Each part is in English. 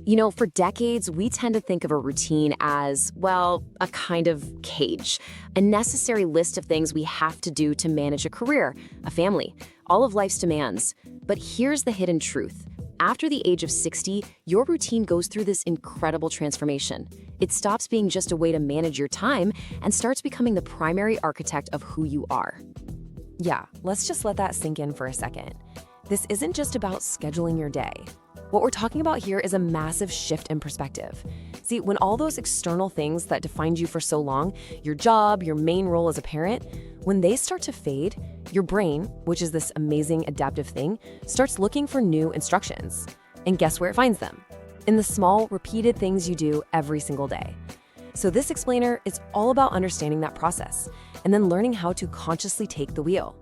For decades, we tend to think of a routine as, well, a kind of cage, a necessary list of things we have to do to manage a career, a family, all of life's demands. But here's the hidden truth. After the age of 60, your routine goes through this incredible transformation. It stops being just a way to manage your time and starts becoming the primary architect of who you are. Yeah, let's just let that sink in for a second. This isn't just about scheduling your day. What we're talking about here is a massive shift in perspective. See, when all those external things that defined you for so long, your job, your main role as a parent, when they start to fade, your brain, which is this amazing adaptive thing, starts looking for new instructions. And guess where it finds them? In the small, repeated things you do every single day. So this explainer is all about understanding that process and then learning how to consciously take the wheel.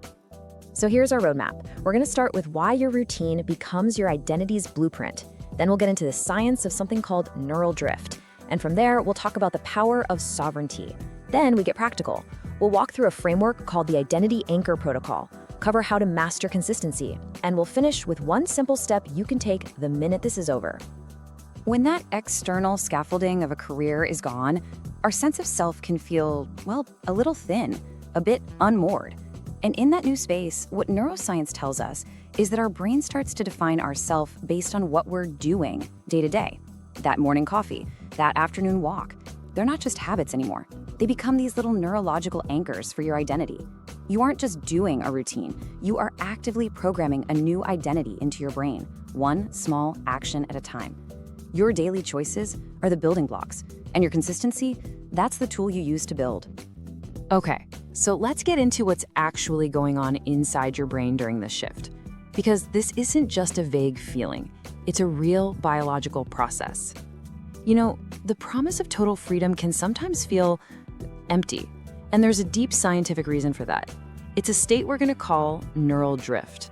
So here's our roadmap. We're going to start with why your routine becomes your identity's blueprint. Then we'll get into the science of something called neural drift. And from there, we'll talk about the power of sovereignty. Then we get practical. We'll walk through a framework called the Identity Anchor Protocol, cover how to master consistency, and we'll finish with one simple step you can take the minute this is over. When that external scaffolding of a career is gone, our sense of self can feel, well, a little thin, a bit unmoored. And in that new space, what neuroscience tells us is that our brain starts to define ourself based on what we're doing day to day. That morning coffee, that afternoon walk, they're not just habits anymore. They become these little neurological anchors for your identity. You aren't just doing a routine, you are actively programming a new identity into your brain, one small action at a time. Your daily choices are the building blocks, and your consistency, that's the tool you use to build. Okay, so let's get into what's actually going on inside your brain during this shift. Because this isn't just a vague feeling, it's a real biological process. The promise of total freedom can sometimes feel empty, and there's a deep scientific reason for that. It's a state we're going to call neural drift.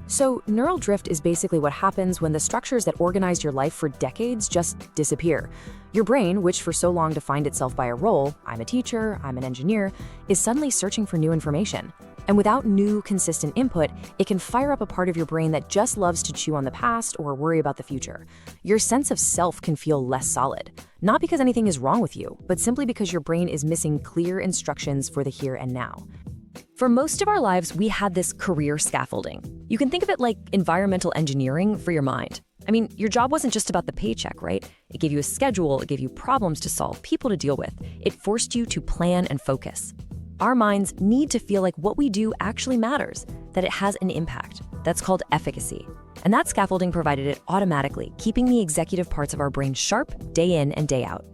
So neural drift is basically what happens when the structures that organized your life for decades just disappear. Your brain, which for so long defined itself by a role, I'm a teacher, I'm an engineer, is suddenly searching for new information. And without new, consistent input, it can fire up a part of your brain that just loves to chew on the past or worry about the future. Your sense of self can feel less solid, not because anything is wrong with you, but simply because your brain is missing clear instructions for the here and now. For most of our lives, we had this career scaffolding. You can think of it like environmental engineering for your mind. Your job wasn't just about the paycheck, right? It gave you a schedule, it gave you problems to solve, people to deal with. It forced you to plan and focus. Our minds need to feel like what we do actually matters, that it has an impact. That's called efficacy. And that scaffolding provided it automatically, keeping the executive parts of our brain sharp day in and day out.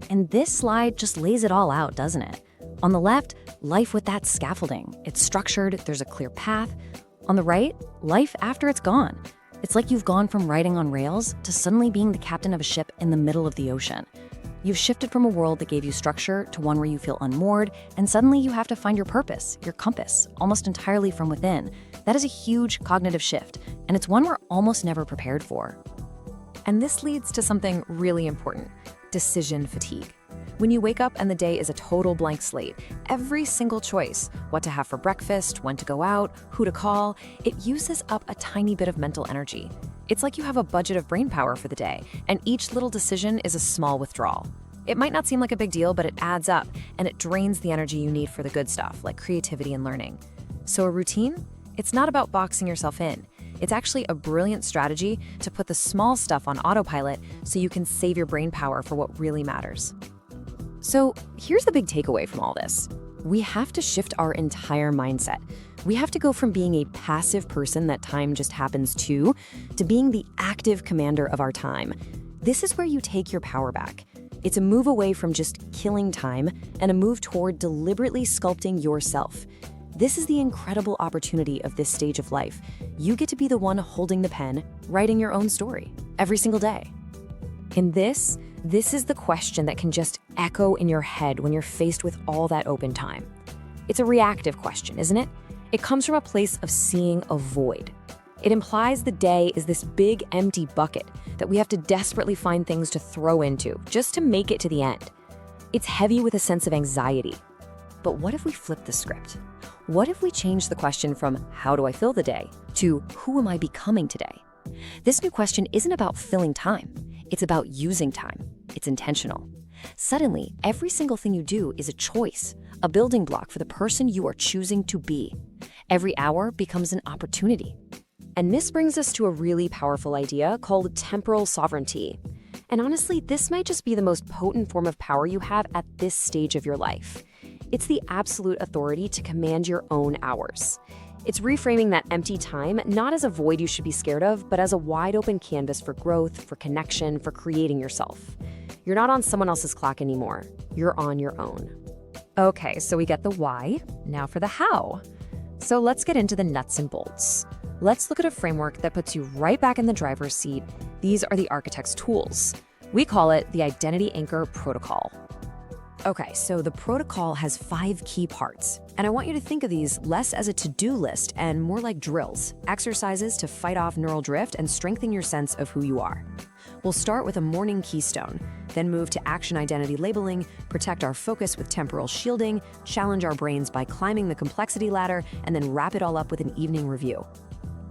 And this slide just lays it all out, doesn't it? On the left, life with that scaffolding. It's structured, there's a clear path. On the right, life after it's gone. It's like you've gone from riding on rails to suddenly being the captain of a ship in the middle of the ocean. You've shifted from a world that gave you structure to one where you feel unmoored, and suddenly you have to find your purpose, your compass, almost entirely from within. That is a huge cognitive shift, and it's one we're almost never prepared for. And this leads to something really important: decision fatigue. When you wake up and the day is a total blank slate, every single choice, what to have for breakfast, when to go out, who to call, it uses up a tiny bit of mental energy. It's like you have a budget of brain power for the day, and each little decision is a small withdrawal. It might not seem like a big deal, but it adds up, and it drains the energy you need for the good stuff, like creativity and learning. So a routine? It's not about boxing yourself in. It's actually a brilliant strategy to put the small stuff on autopilot so you can save your brain power for what really matters. So here's the big takeaway from all this. We have to shift our entire mindset. We have to go from being a passive person that time just happens to being the active commander of our time. This is where you take your power back. It's a move away from just killing time and a move toward deliberately sculpting yourself. This is the incredible opportunity of this stage of life. You get to be the one holding the pen, writing your own story every single day. In this is the question that can just echo in your head when you're faced with all that open time. It's a reactive question, isn't it? It comes from a place of seeing a void. It implies the day is this big empty bucket that we have to desperately find things to throw into just to make it to the end. It's heavy with a sense of anxiety. But what if we flip the script? What if we change the question from how do I fill the day to who am I becoming today? This new question isn't about filling time. It's about using time. It's intentional. Suddenly, every single thing you do is a choice, a building block for the person you are choosing to be. Every hour becomes an opportunity. And this brings us to a really powerful idea called temporal sovereignty. And honestly, this might just be the most potent form of power you have at this stage of your life. It's the absolute authority to command your own hours. It's reframing that empty time not as a void you should be scared of, but as a wide open canvas for growth, for connection, for creating yourself. You're not on someone else's clock anymore. You're on your own. Okay, so we get the why. Now for the how. So let's get into the nuts and bolts. Let's look at a framework that puts you right back in the driver's seat. These are the architect's tools. We call it the Identity Anchor Protocol. Okay, so the protocol has 5 key parts, and I want you to think of these less as a to-do list and more like drills, exercises to fight off neural drift and strengthen your sense of who you are. We'll start with a morning keystone, then move to action identity labeling, protect our focus with temporal shielding, challenge our brains by climbing the complexity ladder, and then wrap it all up with an evening review.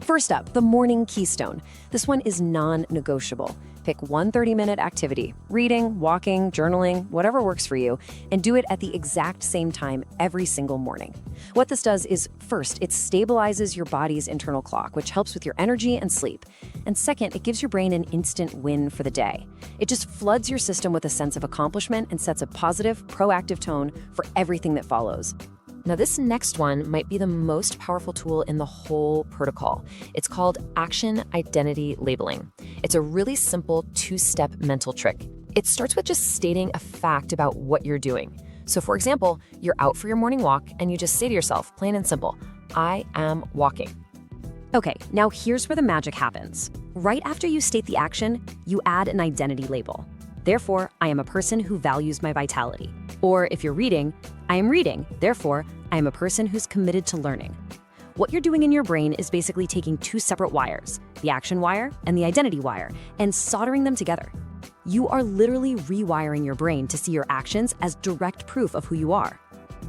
First up, the morning keystone. This one is non-negotiable. Pick one 30-minute activity, reading, walking, journaling, whatever works for you, and do it at the exact same time every single morning. What this does is, first, it stabilizes your body's internal clock, which helps with your energy and sleep. And second, it gives your brain an instant win for the day. It just floods your system with a sense of accomplishment and sets a positive, proactive tone for everything that follows. Now, this next one might be the most powerful tool in the whole protocol. It's called action identity labeling. It's a really simple 2-step mental trick. It starts with just stating a fact about what you're doing. So, for example, you're out for your morning walk and you just say to yourself, plain and simple, I am walking. Okay, now here's where the magic happens. Right after you state the action, you add an identity label. Therefore, I am a person who values my vitality. Or if you're reading, I am reading. Therefore, I am a person who's committed to learning. What you're doing in your brain is basically taking 2 separate wires, the action wire and the identity wire, and soldering them together. You are literally rewiring your brain to see your actions as direct proof of who you are.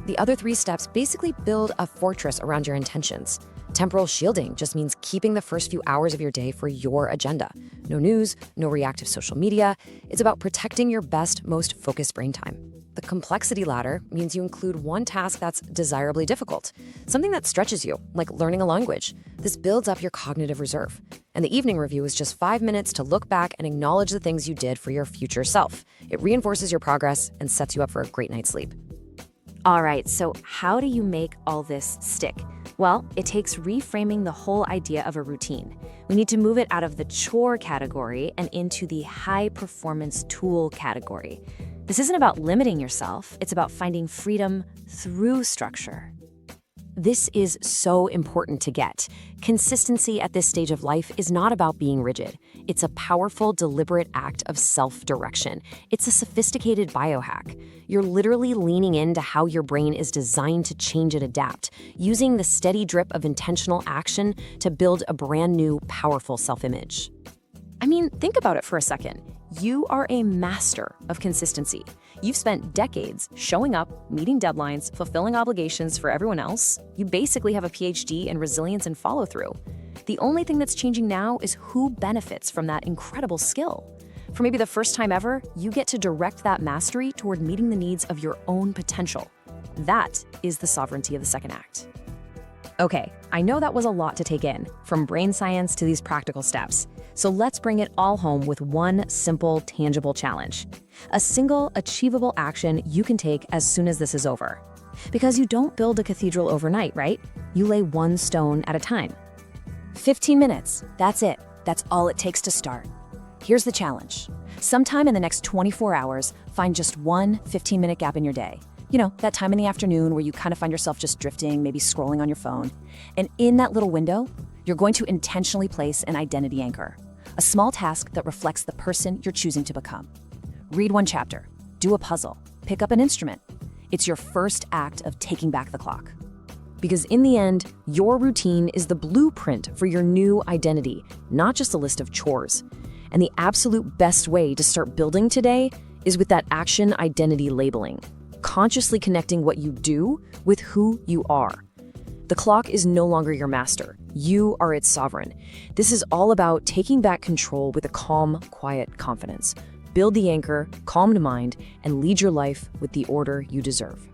The other 3 steps basically build a fortress around your intentions. Temporal shielding just means keeping the first few hours of your day for your agenda. No news, no reactive social media. It's about protecting your best, most focused brain time. The complexity ladder means you include one task that's desirably difficult, something that stretches you, like learning a language. This builds up your cognitive reserve. And the evening review is just 5 minutes to look back and acknowledge the things you did for your future self. It reinforces your progress and sets you up for a great night's sleep. All right, so how do you make all this stick? Well, it takes reframing the whole idea of a routine. We need to move it out of the chore category and into the high-performance tool category. This isn't about limiting yourself, it's about finding freedom through structure. This is so important to get. Consistency at this stage of life is not about being rigid. It's a powerful, deliberate act of self-direction. It's a sophisticated biohack. You're literally leaning into how your brain is designed to change and adapt, using the steady drip of intentional action to build a brand new, powerful self-image. I mean, think about it for a second. You are a master of consistency. You've spent decades showing up, meeting deadlines, fulfilling obligations for everyone else. You basically have a PhD in resilience and follow-through. The only thing that's changing now is who benefits from that incredible skill. For maybe the first time ever, you get to direct that mastery toward meeting the needs of your own potential. That is the sovereignty of the second act. Okay, I know that was a lot to take in, from brain science to these practical steps. So let's bring it all home with one simple, tangible challenge. A single, achievable action you can take as soon as this is over. Because you don't build a cathedral overnight, right? You lay one stone at a time. 15 minutes, that's it. That's all it takes to start. Here's the challenge. Sometime in the next 24 hours, find just one 15-minute gap in your day. You know, that time in the afternoon where you kind of find yourself just drifting, maybe scrolling on your phone. And in that little window, you're going to intentionally place an identity anchor, a small task that reflects the person you're choosing to become. Read one chapter, do a puzzle, pick up an instrument. It's your first act of taking back the clock. Because in the end, your routine is the blueprint for your new identity, not just a list of chores. And the absolute best way to start building today is with that action identity labeling, consciously connecting what you do with who you are. The clock is no longer your master. You are its sovereign. This is all about taking back control with a calm, quiet confidence. Build the anchor, calmed mind, and lead your life with the order you deserve.